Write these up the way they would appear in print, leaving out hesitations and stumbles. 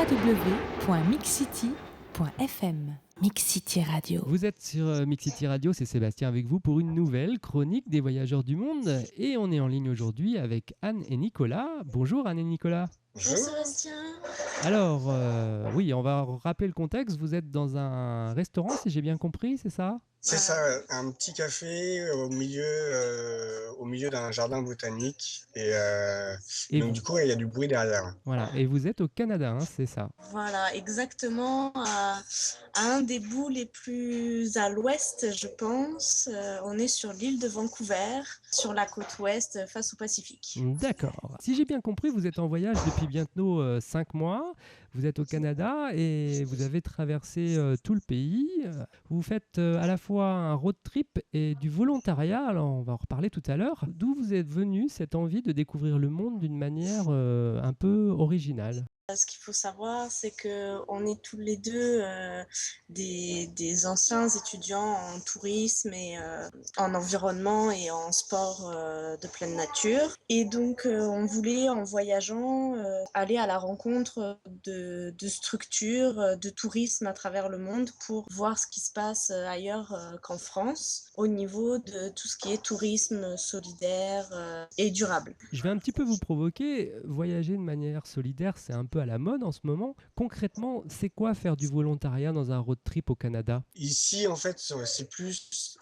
www.mixcity.fm. Mix City Radio. Vous êtes sur Mix City Radio, c'est Sébastien avec vous pour une nouvelle chronique des voyageurs du monde. Et on est en ligne aujourd'hui avec Anne et Nicolas. Bonjour Anne et Nicolas. Bonjour Sébastien. Alors, oui, on va rappeler le contexte. Vous êtes dans un restaurant, si j'ai bien compris, c'est ça ? C'est ça, un petit café au milieu d'un jardin botanique. Et donc vous- du coup, il y a du bruit derrière. Voilà, et vous êtes au Canada, hein, c'est ça ? Voilà, exactement, à un des bouts les plus à l'ouest, je pense. On est sur l'île de Vancouver, sur la côte ouest, face au Pacifique. D'accord. Si j'ai bien compris, vous êtes en voyage depuis bientôt 5 mois. Vous êtes au Canada et vous avez traversé tout le pays. Vous faites à la fois un road trip et du volontariat. Alors, on va en reparler tout à l'heure. D'où vous êtes venu cette envie de découvrir le monde d'une manière un peu originale ? Ce qu'il faut savoir, c'est qu'on est tous les deux des anciens étudiants en tourisme et en environnement et en sport de pleine nature. Et donc, on voulait, en voyageant, aller à la rencontre de structures de tourisme à travers le monde pour voir ce qui se passe ailleurs qu'en France au niveau de tout ce qui est tourisme solidaire et durable. Je vais un petit peu vous provoquer. Voyager de manière solidaire, c'est un peu à la mode en ce moment. Concrètement, c'est quoi faire du volontariat dans un road trip au Canada ? Ici, en fait, c'est plus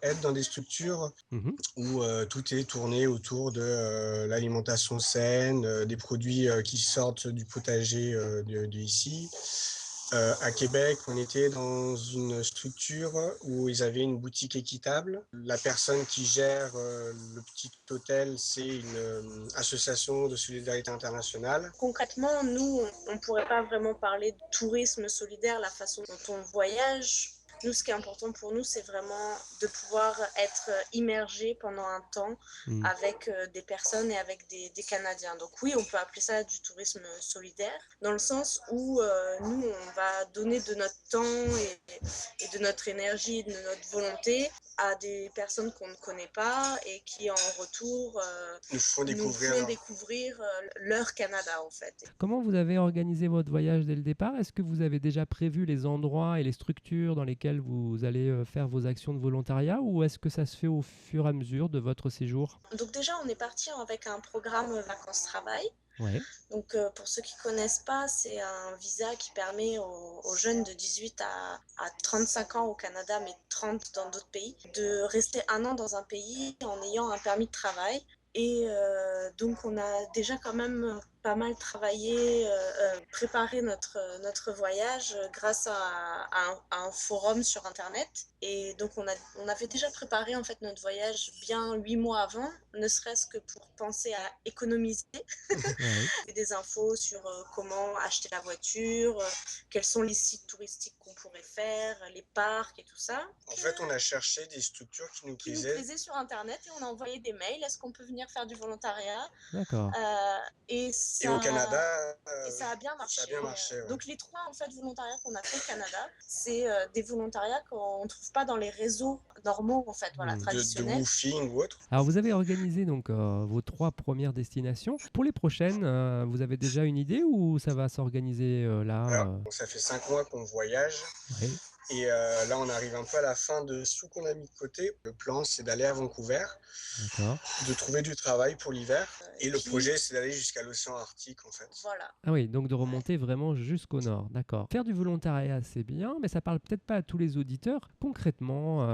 être dans des structures Mhm. où tout est tourné autour de l'alimentation saine, des produits qui sortent du potager de ici. À Québec, on était dans une structure où ils avaient une boutique équitable. La personne qui gère le petit hôtel, c'est une association de solidarité internationale. Concrètement, nous, on ne pourrait pas vraiment parler de tourisme solidaire, la façon dont on voyage. Nous, ce qui est important pour nous, c'est vraiment de pouvoir être immergé pendant un temps avec des personnes et avec des Canadiens. Donc oui, on peut appeler ça du tourisme solidaire, dans le sens où nous, on va donner de notre temps et de notre énergie, de notre volonté à des personnes qu'on ne connaît pas et qui, en retour, Nous font nous font découvrir. découvrir leur Canada, en fait. Comment vous avez organisé votre voyage dès le départ ? Est-ce que vous avez déjà prévu les endroits et les structures dans lesquelles vous allez faire vos actions de volontariat ou est-ce que ça se fait au fur et à mesure de votre séjour ? Donc déjà, on est parti avec un programme vacances-travail. Ouais. Donc pour ceux qui ne connaissent pas, c'est un visa qui permet aux jeunes de 18 à 35 ans au Canada, mais 30 dans d'autres pays, de rester un an dans un pays en ayant un permis de travail. Et donc on a déjà quand même pas mal travaillé, préparé notre voyage grâce à un forum sur Internet. Et donc on avait déjà préparé en fait notre voyage bien 8 mois avant, ne serait-ce que pour penser à économiser. Ouais. Des infos sur comment acheter la voiture, quels sont les sites touristiques qu'on pourrait faire, les parcs et tout ça. En fait, on a cherché des structures qui nous plaisaient. Sur Internet et on a envoyé des mails. Est-ce qu'on peut venir faire du volontariat ? D'accord. Et au Canada, ça a bien marché. ça a bien marché, ouais. Donc les 3 en fait, volontariats qu'on a fait au Canada, c'est des volontariats qu'on ne trouve pas dans les réseaux normaux en fait, voilà, De traditionnels. woofing ou autre. Alors vous avez organisé donc vos 3 premières destinations. Pour les prochaines, vous avez déjà une idée ou ça va s'organiser là Alors, ça fait 5 mois qu'on voyage. Ouais. Et là, on arrive un peu à la fin de ce qu'on a mis de côté. Le plan, c'est d'aller à Vancouver, D'accord. de trouver du travail pour l'hiver. Et le puis- projet, c'est d'aller jusqu'à l'océan Arctique, en fait. Voilà. Ah oui, donc de remonter vraiment jusqu'au nord, d'accord. Faire du volontariat, c'est bien, mais ça parle peut-être pas à tous les auditeurs. Concrètement,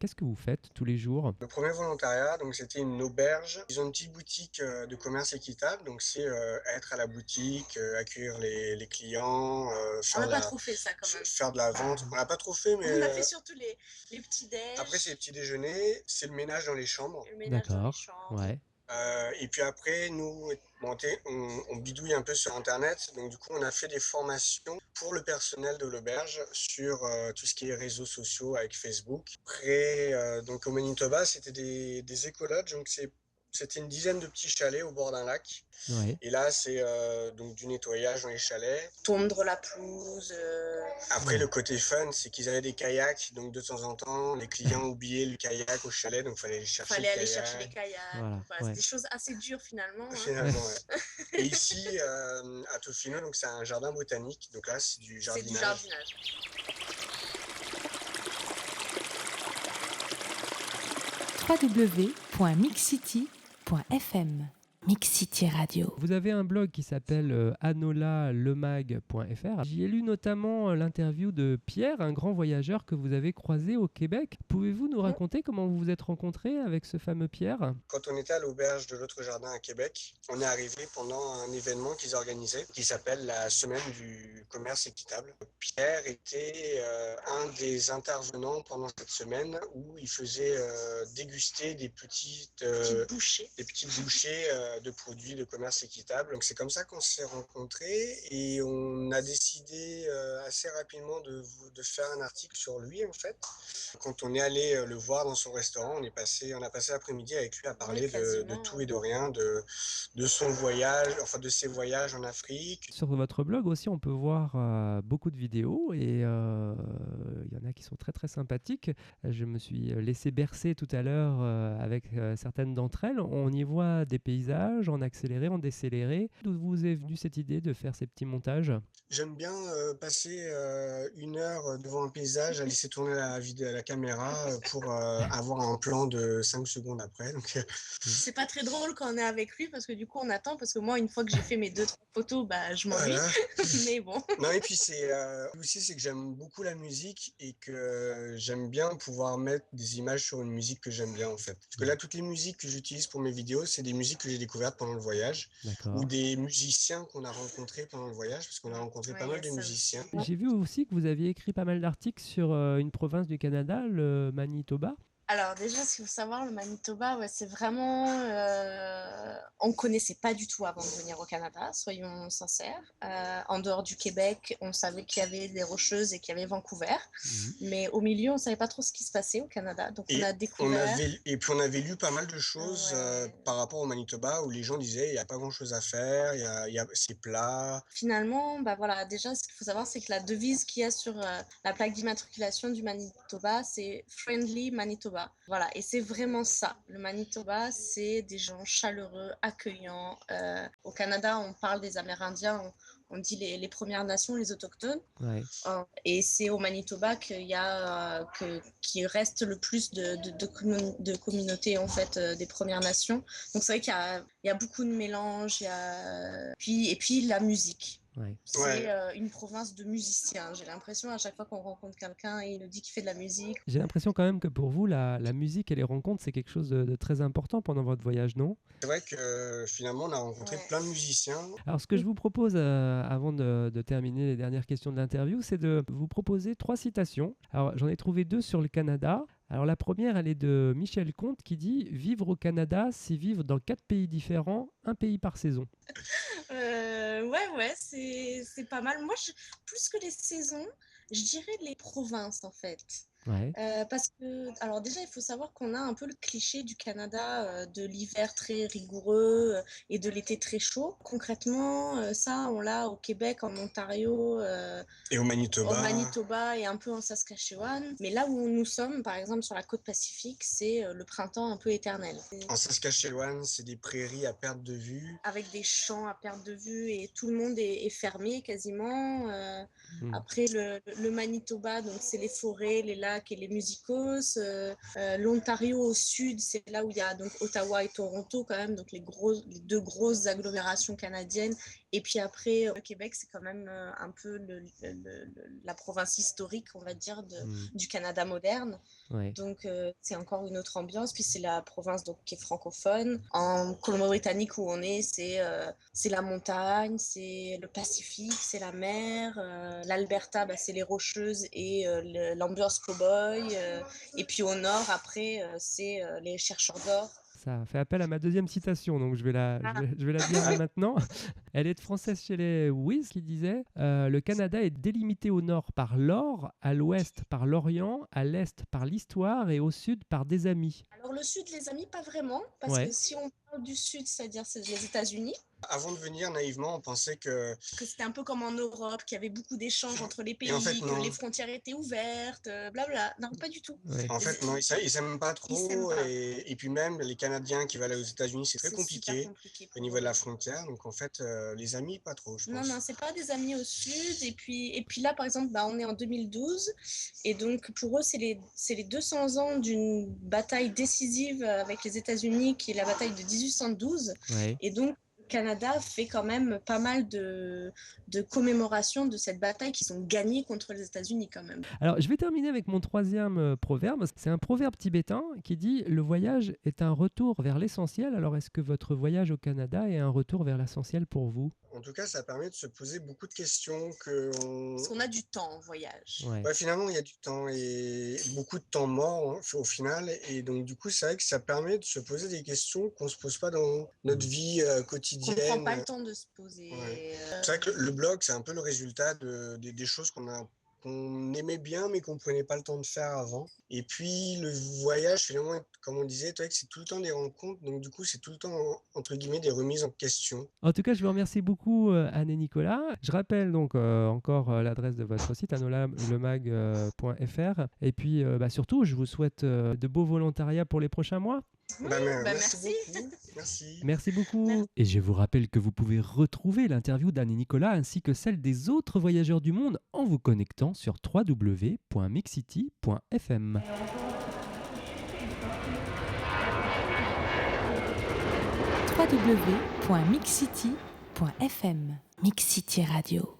qu'est-ce que vous faites tous les jours ? Le premier volontariat, donc c'était une auberge. Ils ont une petite boutique de commerce équitable, donc c'est être à la boutique, accueillir les clients, On n'a pas trop fait ça quand même. faire de la vente. On n'a pas trop fait, mais On a fait surtout les petits déj. après c'est les petits déjeuners, c'est le ménage dans les chambres. Le ménage dans les D'accord. chambres. Ouais. Et puis après, nous, on bidouille un peu sur Internet. Donc du coup, on a fait des formations pour le personnel de l'auberge sur tout ce qui est réseaux sociaux avec Facebook. Après, donc au Manitoba, c'était des écologes. Donc c'est C'était une dizaine de petits chalets au bord d'un lac. Ouais. Et là, c'est donc du nettoyage dans les chalets. Tondre la pelouse. Après, le côté fun, c'est qu'ils avaient des kayaks. Donc, de temps en temps, les clients oubliaient le kayak au chalet. Donc, il fallait aller chercher Fallait le aller kayak. chercher les kayaks. Voilà, Voilà, ouais. c'est des choses assez dures finalement. Hein. Finalement, ouais. Et ici, à Tofino, donc c'est un jardin botanique. Donc là, c'est du C'est du jardinage. jardinage. www.mixcity.fm Mix City Radio. Vous avez un blog qui s'appelle anolalemag.fr. J'y ai lu notamment l'interview de Pierre, un grand voyageur que vous avez croisé au Québec. Pouvez-vous nous raconter comment vous vous êtes rencontrés avec ce fameux Pierre ? Quand on était à l'auberge de l'autre jardin à Québec, on est arrivé pendant un événement qu'ils organisaient qui s'appelle la Semaine du commerce équitable. Pierre était un des intervenants pendant cette semaine où il faisait déguster des petites bouchées de produits de commerce équitable. Donc c'est comme ça qu'on s'est rencontrés et on a décidé assez rapidement de faire un article sur lui en fait. Quand on est allé le voir dans son restaurant, on a passé l'après-midi avec lui à parler de tout et de rien, de son voyage, enfin de ses voyages en Afrique. Sur votre blog aussi, on peut voir beaucoup de vidéos et il y en a qui sont très très sympathiques. Je me suis laissé bercer tout à l'heure avec certaines d'entre elles. On y voit des paysages en accéléré, en décéléré. D'où vous est venue cette idée de faire ces petits montages ? J'aime bien passer 1 heure devant un paysage, à laisser tourner la caméra pour avoir un plan de 5 secondes après. Donc, c'est pas très drôle quand on est avec lui parce que du coup on attend parce que moi une fois que j'ai fait mes 2-3 photos, bah je m'ennuie. voilà. Mais bon. Non, et puis c'est aussi c'est que j'aime beaucoup la musique et que j'aime bien pouvoir mettre des images sur une musique que j'aime bien en fait. Parce que là, toutes les musiques que j'utilise pour mes vidéos, c'est des musiques que j'ai découvertes pendant le voyage. D'accord. Ou des musiciens qu'on a rencontrés pendant le voyage, parce qu'on a rencontré pas mal de musiciens. J'ai vu aussi que vous aviez écrit pas mal d'articles sur une province du Canada, le Manitoba. Alors déjà, ce qu'il faut savoir, le Manitoba, ouais, c'est vraiment... on ne connaissait pas du tout avant de venir au Canada, soyons sincères. En dehors du Québec, on savait qu'il y avait des Rocheuses et qu'il y avait Vancouver. Mais au milieu, on ne savait pas trop ce qui se passait au Canada. Donc on a découvert... Et puis on avait lu pas mal de choses par rapport au Manitoba où les gens disaient il n'y a pas grand-chose à faire, c'est plat. Finalement, bah voilà, déjà, ce qu'il faut savoir, c'est que la devise qu'il y a sur la plaque d'immatriculation du Manitoba, c'est « Friendly Manitoba ». Voilà, et c'est vraiment ça. Le Manitoba, c'est des gens chaleureux, accueillants. Au Canada, on parle des Amérindiens, on dit les Premières Nations, les Autochtones. Ouais. Et c'est au Manitoba qu'il reste le plus de communautés en fait, des Premières Nations. Donc c'est vrai qu'il y a beaucoup de mélange, et puis la musique. Ouais. C'est une province de musiciens. J'ai l'impression à chaque fois qu'on rencontre quelqu'un et il nous dit qu'il fait de la musique. J'ai l'impression quand même que pour vous, la musique et les rencontres, c'est quelque chose de très important pendant votre voyage, non ? C'est vrai que finalement, on a rencontré plein de musiciens. Alors ce que je vous propose, avant de terminer les dernières questions de l'interview, c'est de vous proposer 3 citations. Alors j'en ai trouvé 2 sur le Canada. Alors la première, elle est de Michel Comte qui dit « Vivre au Canada, c'est vivre dans 4 pays différents, un pays par saison ». Ouais, c'est pas mal. Moi, plus que les saisons, je dirais les provinces en fait. Ouais. Parce que, alors déjà, il faut savoir qu'on a un peu le cliché du Canada, de l'hiver très rigoureux et de l'été très chaud. Concrètement, ça, on l'a au Québec, en Ontario. Et au Manitoba. Au Manitoba et un peu en Saskatchewan. Mais là où nous sommes, par exemple, sur la côte pacifique, c'est le printemps un peu éternel. En Saskatchewan, c'est des prairies à perte de vue. Avec des champs à perte de vue et tout le monde est fermé quasiment. Après, le Manitoba, donc c'est les forêts, les lacs et les musicos. L'Ontario au sud, c'est là où il y a donc Ottawa et Toronto quand même, donc les 2 grosses agglomérations canadiennes. Et puis après, le Québec, c'est quand même un peu la province historique, on va dire, du Canada moderne. Ouais. Donc c'est encore une autre ambiance. Puis c'est la province donc, qui est francophone. En Colombie-Britannique où on est, c'est la montagne, c'est le Pacifique, c'est la mer. L'Alberta, bah, c'est les Rocheuses et l'ambiance cow-boy. Et puis au nord, après, c'est les chercheurs d'or. Ça fait appel à ma deuxième citation, donc je vais la dire maintenant. Elle est de Frances Shelley-Wyss qui disait « Le Canada est délimité au nord par l'or, à l'ouest par l'Orient, à l'est par l'histoire et au sud par des amis. » Alors le sud, les amis, pas vraiment, parce que si on parle du Sud, c'est-à-dire c'est les États-Unis. Avant de venir, naïvement, on pensait que C'était un peu comme en Europe, qu'il y avait beaucoup d'échanges entre les pays, en fait, non. que les frontières étaient ouvertes, blabla. Non, pas du tout. Ouais. En fait, non, ils s'aiment pas Ils s'aiment trop. pas. Et puis même, les Canadiens qui veulent aller aux États-Unis, c'est très C'est compliqué super compliqué au pour niveau eux. de la frontière. Donc en fait, les amis, pas trop, je Non, pense. non, c'est pas des amis au Sud. Et puis là, par exemple, on est en 2012. Et donc, pour eux, c'est les 200 ans d'une bataille décisive avec les États-Unis, qui est la bataille de 1812. Ouais. Et donc, le Canada fait quand même pas mal de commémorations de cette bataille qu'ils ont gagnée contre les États-Unis quand même. Alors, je vais terminer avec mon troisième proverbe. C'est un proverbe tibétain qui dit « Le voyage est un retour vers l'essentiel ». Alors, est-ce que votre voyage au Canada est un retour vers l'essentiel pour vous ? En tout cas, ça permet de se poser beaucoup de questions Parce qu'on a du temps en voyage. Ouais. Ouais, finalement, il y a du temps et beaucoup de temps mort au final. Et donc, du coup, c'est vrai que ça permet de se poser des questions qu'on ne se pose pas dans notre vie Qu'on quotidienne. ne prend pas le temps de se poser. Ouais. C'est vrai que le blog, c'est un peu le résultat des choses qu'on aimait bien, mais qu'on ne prenait pas le temps de faire avant. Et puis, le voyage, finalement, comme on disait, toi, c'est tout le temps des rencontres. Donc, du coup, c'est tout le temps, entre guillemets, des remises en question. En tout cas, je vous remercie beaucoup, Anne et Nicolas. Je rappelle donc encore l'adresse de votre site, anolamag.fr. Et puis, surtout, je vous souhaite de beaux volontariats pour les prochains mois. Merci beaucoup. Merci. Merci beaucoup. Merci. Et je vous rappelle que vous pouvez retrouver l'interview d'Anne et Nicolas ainsi que celle des autres voyageurs du monde en vous connectant sur www.mixcity.fm. www.mixcity.fm. Mix City Radio.